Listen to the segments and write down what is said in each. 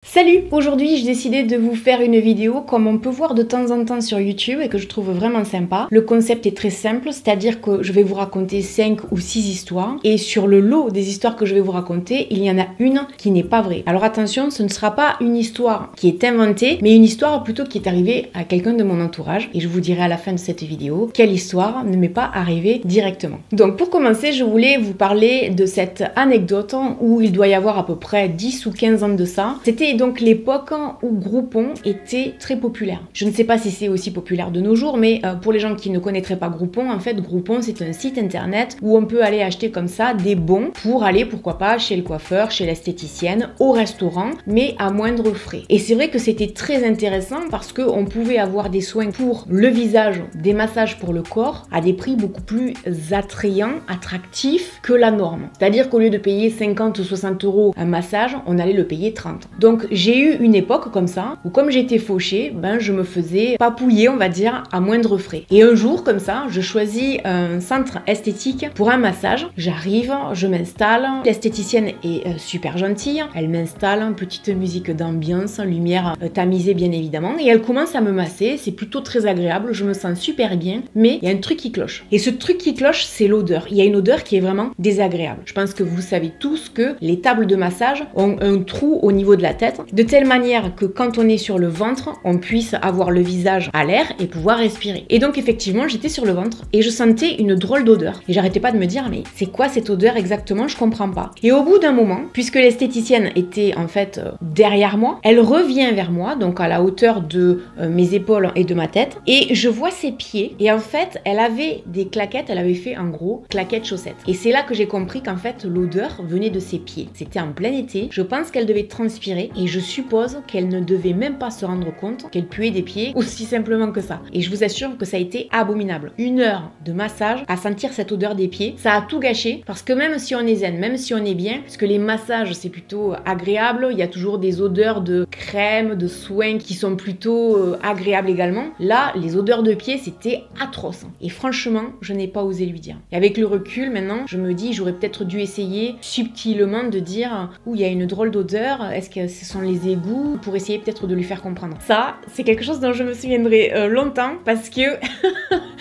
Salut! Aujourd'hui, j'ai décidé de vous faire une vidéo comme on peut voir de temps en temps sur YouTube et que je trouve vraiment sympa. Le concept est très simple, c'est-à-dire que je vais vous raconter 5 ou 6 histoires et sur le lot des histoires que je vais vous raconter, il y en a une qui n'est pas vraie. Alors attention, ce ne sera pas une histoire qui est inventée, mais une histoire plutôt qui est arrivée à quelqu'un de mon entourage et je vous dirai à la fin de cette vidéo quelle histoire ne m'est pas arrivée directement. Donc pour commencer, je voulais vous parler de cette anecdote où il doit y avoir à peu près 10 ou 15 ans de ça. C'était donc l'époque où Groupon était très populaire. Je ne sais pas si c'est aussi populaire de nos jours, mais pour les gens qui ne connaîtraient pas Groupon, en fait Groupon c'est un site internet où on peut aller acheter comme ça des bons pour aller pourquoi pas chez le coiffeur, chez l'esthéticienne, au restaurant, mais à moindre frais. Et c'est vrai que c'était très intéressant parce qu'on pouvait avoir des soins pour le visage, des massages pour le corps à des prix beaucoup plus attrayants, attractifs que la norme. C'est-à-dire qu'au lieu de payer 50 ou 60 euros un massage, on allait le payer 30. Donc j'ai eu une époque comme ça, où comme j'étais fauchée, je me faisais papouiller, on va dire, à moindre frais. Et un jour, comme ça, je choisis un centre esthétique pour un massage. J'arrive, je m'installe, l'esthéticienne est super gentille, elle m'installe, petite musique d'ambiance, lumière tamisée bien évidemment, et elle commence à me masser, c'est plutôt très agréable, je me sens super bien, mais il y a un truc qui cloche. Et ce truc qui cloche, c'est l'odeur. Il y a une odeur qui est vraiment désagréable. Je pense que vous savez tous que les tables de massage ont un trou au niveau de la tête, de telle manière que quand on est sur le ventre, on puisse avoir le visage à l'air et pouvoir respirer. Et donc effectivement, j'étais sur le ventre et je sentais une drôle d'odeur. Et j'arrêtais pas de me dire, mais c'est quoi cette odeur exactement? Je comprends pas. Et au bout d'un moment, puisque l'esthéticienne était en fait derrière moi, elle revient vers moi, donc à la hauteur de mes épaules et de ma tête, et je vois ses pieds. Et en fait, elle avait des claquettes, elle avait fait en gros claquettes chaussettes. Et c'est là que j'ai compris qu'en fait, l'odeur venait de ses pieds. C'était en plein été, je pense qu'elle devait transpirer et je suppose qu'elle ne devait même pas se rendre compte qu'elle puait des pieds aussi simplement que ça. Et je vous assure que ça a été abominable. 1 heure de massage à sentir cette odeur des pieds, ça a tout gâché parce que même si on est zen, même si on est bien, parce que les massages c'est plutôt agréable, il y a toujours des odeurs de crème, de soins qui sont plutôt agréables également. Là, les odeurs de pieds c'était atroce. Et franchement, je n'ai pas osé lui dire. Et avec le recul maintenant, je me dis j'aurais peut-être dû essayer subtilement de dire « Ouh, il y a une drôle d'odeur, est-ce que ce sont les égouts ?» pour essayer peut-être de lui faire comprendre. Ça, c'est quelque chose dont je me souviendrai longtemps parce que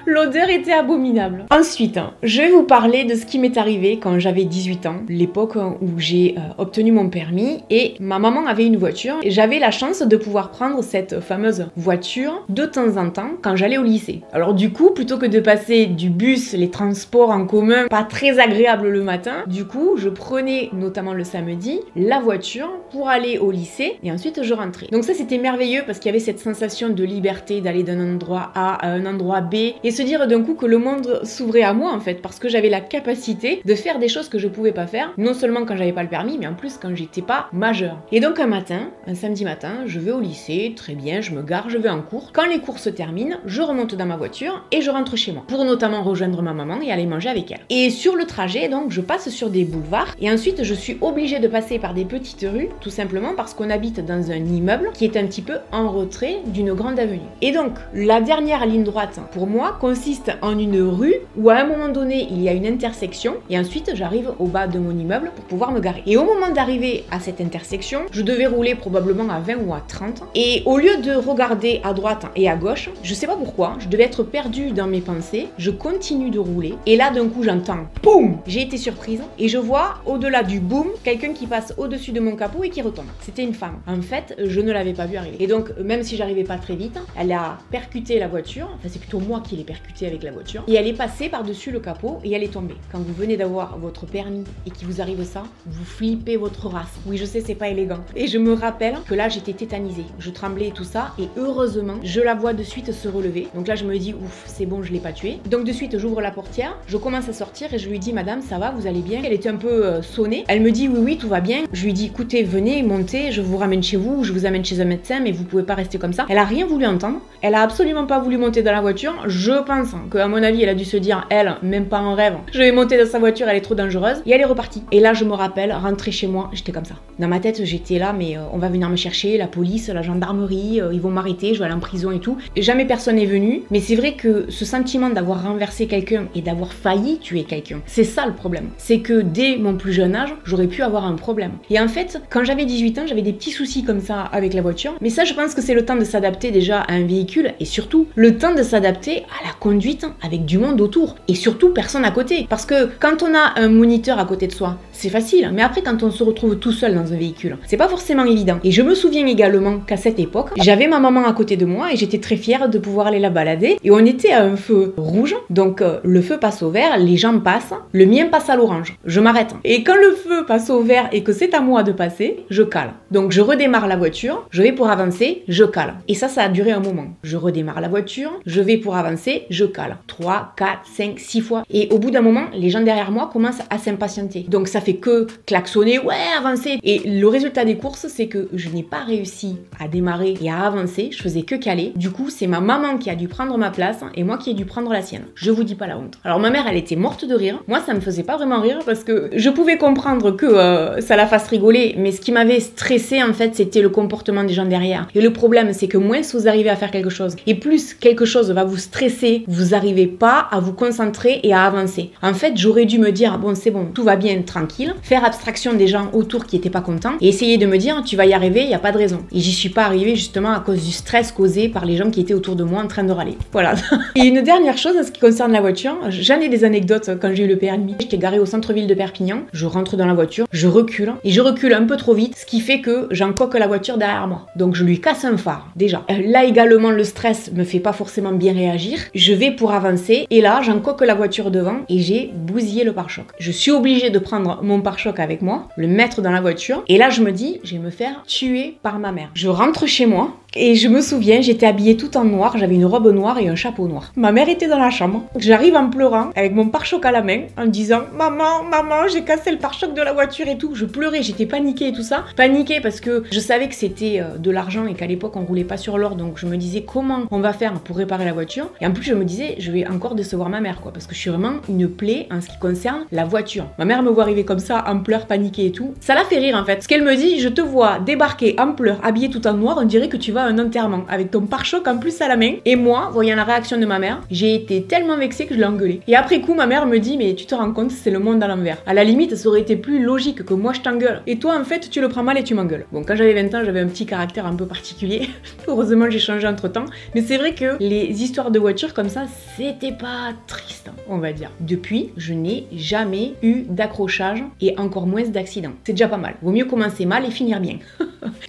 l'odeur était abominable. Ensuite, je vais vous parler de ce qui m'est arrivé quand j'avais 18 ans, l'époque où j'ai obtenu mon permis et ma maman avait une voiture et j'avais la chance de pouvoir prendre cette fameuse voiture de temps en temps quand j'allais au lycée. Alors du coup, plutôt que de passer du bus, les transports en commun, pas très agréable le matin, du coup, je prenais notamment le samedi la voiture pour aller au lycée et ensuite je rentrais. Donc ça c'était merveilleux parce qu'il y avait cette sensation de liberté d'aller d'un endroit A à un endroit B et se dire d'un coup que le monde s'ouvrait à moi en fait parce que j'avais la capacité de faire des choses que je pouvais pas faire, non seulement quand j'avais pas le permis mais en plus quand j'étais pas majeure. Et donc un matin, un samedi matin, je vais au lycée, très bien, je me gare, je vais en cours. Quand les cours se terminent, je remonte dans ma voiture et je rentre chez moi pour notamment rejoindre ma maman et aller manger avec elle. Et sur le trajet donc je passe sur des boulevards et ensuite je suis obligée de passer par des petites rues tout simplement parce qu'on habite dans un immeuble qui est un petit peu en retrait d'une grande avenue. Et donc, la dernière ligne droite, pour moi, consiste en une rue où à un moment donné, il y a une intersection et ensuite, j'arrive au bas de mon immeuble pour pouvoir me garer. Et au moment d'arriver à cette intersection, je devais rouler probablement à 20 ou à 30 et au lieu de regarder à droite et à gauche, je sais pas pourquoi, je devais être perdue dans mes pensées, je continue de rouler et là, d'un coup, j'entends boum! J'ai été surprise et je vois au-delà du boum, quelqu'un qui passe au-dessus de mon capot et qui retombe. C'était une femme. En fait, je ne l'avais pas vue arriver. Et donc, même si j'arrivais pas très vite, elle a percuté la voiture. Enfin, c'est plutôt moi qui l'ai percutée avec la voiture. Et elle est passée par-dessus le capot et elle est tombée. Quand vous venez d'avoir votre permis et qu'il vous arrive ça, vous flippez votre race. Oui, je sais, c'est pas élégant. Et je me rappelle que là, j'étais tétanisée. Je tremblais et tout ça. Et heureusement, je la vois de suite se relever. Donc là, je me dis, ouf, c'est bon, je l'ai pas tuée. Donc de suite, j'ouvre la portière. Je commence à sortir et je lui dis, madame, ça va, vous allez bien? Elle était un peu sonnée. Elle me dit, oui, oui, tout va bien. Je lui dis, écoutez, venez, montez, je vous ramène chez vous, je vous amène chez un médecin, mais vous pouvez pas rester comme ça. Elle a rien voulu entendre. Elle a absolument pas voulu monter dans la voiture. Je pense qu'à mon avis, elle a dû se dire, elle, même pas en rêve, je vais monter dans sa voiture, elle est trop dangereuse. Et elle est repartie. Et là, je me rappelle, rentrer chez moi, j'étais comme ça. Dans ma tête, j'étais là, mais on va venir me chercher, la police, la gendarmerie, ils vont m'arrêter, je vais aller en prison et tout. Et jamais personne n'est venu. Mais c'est vrai que ce sentiment d'avoir renversé quelqu'un et d'avoir failli tuer quelqu'un, c'est ça le problème. C'est que dès mon plus jeune âge, j'aurais pu avoir un problème. Et en fait, quand j'avais 18 ans, j'avais des petits soucis comme ça avec la voiture. Mais ça, je pense que c'est le temps de s'adapter déjà à un véhicule et surtout le temps de s'adapter à la conduite avec du monde autour et surtout personne à côté. Parce que quand on a un moniteur à côté de soi, c'est facile. Mais après, quand on se retrouve tout seul dans un véhicule, c'est pas forcément évident. Et je me souviens également qu'à cette époque, j'avais ma maman à côté de moi et j'étais très fière de pouvoir aller la balader. Et on était à un feu rouge, donc le feu passe au vert, les gens passent, le mien passe à l'orange. Je m'arrête. Et quand le feu passe au vert et que c'est à moi de passer, je cale. Donc je redémarre la voiture, je vais pour avancer, je cale. Et ça a duré un moment. Je redémarre la voiture, je vais pour avancer, je cale. 3, 4, 5, 6 fois. Et au bout d'un moment, les gens derrière moi commencent à s'impatienter. Donc ça fait que klaxonner, ouais, avancer. Et le résultat des courses, c'est que je n'ai pas réussi à démarrer et à avancer. Je faisais que caler. Du coup, c'est ma maman qui a dû prendre ma place et moi qui ai dû prendre la sienne. Je vous dis pas la honte. Alors ma mère, elle était morte de rire. Moi, ça me faisait pas vraiment rire parce que je pouvais comprendre que ça la fasse rigoler, mais ce qui m'avait stressé en fait, c'était le comportement des gens derrière. Et le problème, c'est que moins vous arrivez à faire quelque chose et plus quelque chose va vous stresser, vous n'arrivez pas à vous concentrer et à avancer. En fait, j'aurais dû me dire, bon, c'est bon, tout va bien, tranquille, faire abstraction des gens autour qui étaient pas contents et essayer de me dire, tu vas y arriver, il n'y a pas de raison. Et j'y suis pas arrivée justement à cause du stress causé par les gens qui étaient autour de moi en train de râler. Voilà. Et une dernière chose en ce qui concerne la voiture, j'en ai des anecdotes quand j'ai eu le permis. J'étais garée au centre-ville de Perpignan, je rentre dans la voiture, je recule et je recule un peu trop vite, ce qui fait que j'encoque la voiture derrière moi. Donc je lui casse un phare, déjà. Là également, le stress me fait pas forcément bien réagir. Je vais pour avancer et là, j'encoque la voiture devant et j'ai bousillé le pare-choc. Je suis obligée de prendre mon pare-choc avec moi, le mettre dans la voiture et là, je me dis, je vais me faire tuer par ma mère. Je rentre chez moi. Et je me souviens, j'étais habillée tout en noir, j'avais une robe noire et un chapeau noir. Ma mère était dans la chambre. J'arrive en pleurant, avec mon pare-choc à la main, en disant « Maman, maman, j'ai cassé le pare-choc de la voiture et tout ». Je pleurais, j'étais paniquée et tout ça. Paniquée parce que je savais que c'était de l'argent et qu'à l'époque, on roulait pas sur l'or. Donc je me disais comment on va faire pour réparer la voiture. Et en plus, je me disais, je vais encore décevoir ma mère, quoi. Parce que je suis vraiment une plaie en ce qui concerne la voiture. Ma mère me voit arriver comme ça, en pleurs, paniquée et tout. Ça la fait rire en fait. Parce qu'elle me dit « Je te vois débarquer en pleurs, habillée tout en noir, on dirait que tu vas à un enterrement avec ton pare-choc en plus à la main. » Et moi, voyant la réaction de ma mère, j'ai été tellement vexée que je l'ai engueulée. Et après coup, ma mère me dit « Mais tu te rends compte, c'est le monde à l'envers. À la limite, ça aurait été plus logique que moi je t'engueule. Et toi, en fait, tu le prends mal et tu m'engueules. » Bon, quand j'avais 20 ans, j'avais un petit caractère un peu particulier. Heureusement, j'ai changé entre temps. Mais c'est vrai que les histoires de voitures comme ça, c'était pas triste, on va dire. Depuis, je n'ai jamais eu d'accrochage et encore moins d'accident. C'est déjà pas mal. Vaut mieux commencer mal et finir bien.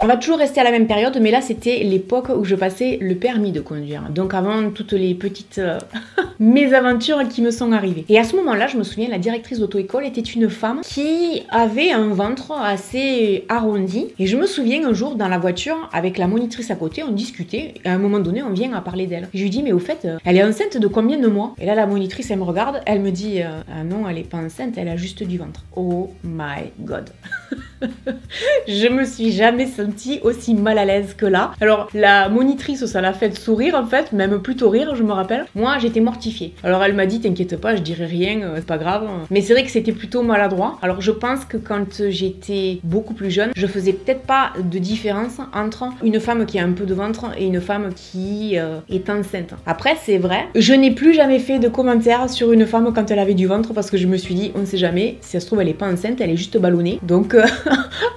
On va toujours rester à la même période, mais là c'était l'époque où je passais le permis de conduire. Donc avant toutes les petites mésaventures qui me sont arrivées. Et à ce moment-là, je me souviens, la directrice d'auto-école était une femme qui avait un ventre assez arrondi. Et je me souviens un jour dans la voiture, avec la monitrice à côté, on discutait. Et à un moment donné, on vient à parler d'elle. Je lui dis, mais au fait, elle est enceinte de combien de mois? Et là, la monitrice, elle me regarde, elle me dit, ah non, elle est pas enceinte, elle a juste du ventre. Oh my god. Je me suis jamais sentie aussi mal à l'aise que là. Alors la monitrice, ça l'a fait sourire en fait, même plutôt rire, je me rappelle. Moi j'étais mortifiée. Alors elle m'a dit t'inquiète pas, je dirai rien, c'est pas grave. Mais c'est vrai que c'était plutôt maladroit. Alors je pense que quand j'étais beaucoup plus jeune, je faisais peut-être pas de différence entre une femme qui a un peu de ventre et une femme qui est enceinte. Après c'est vrai, je n'ai plus jamais fait de commentaires sur une femme quand elle avait du ventre parce que je me suis dit on sait jamais, si ça se trouve elle est pas enceinte, elle est juste ballonnée. Donc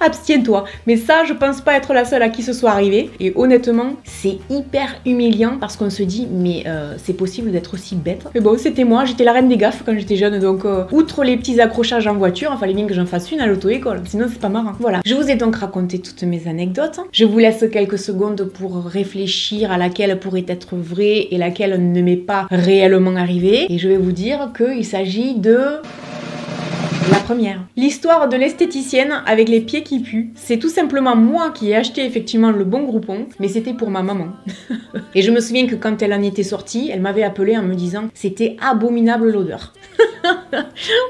abstiens-toi. Mais ça, je pense pas être la seule à qui ce soit arrivé. Et honnêtement, c'est hyper humiliant parce qu'on se dit, mais c'est possible d'être aussi bête. Mais bon, c'était moi, j'étais la reine des gaffes quand j'étais jeune. Donc, outre les petits accrochages en voiture, il fallait bien que j'en fasse une à l'auto-école. Sinon, c'est pas marrant. Voilà. Je vous ai donc raconté toutes mes anecdotes. Je vous laisse quelques secondes pour réfléchir à laquelle pourrait être vraie et laquelle ne m'est pas réellement arrivée. Et je vais vous dire qu'il s'agit de... la première. L'histoire de l'esthéticienne avec les pieds qui puent. C'est tout simplement moi qui ai acheté effectivement le bon groupon, mais c'était pour ma maman. Et je me souviens que quand elle en était sortie, elle m'avait appelé en me disant c'était abominable l'odeur.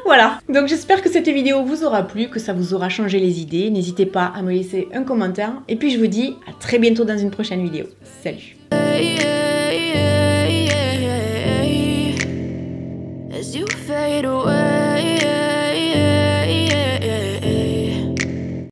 Voilà. Donc j'espère que cette vidéo vous aura plu, que ça vous aura changé les idées. N'hésitez pas à me laisser un commentaire. Et puis je vous dis à très bientôt dans une prochaine vidéo. Salut. 'cause you fade away.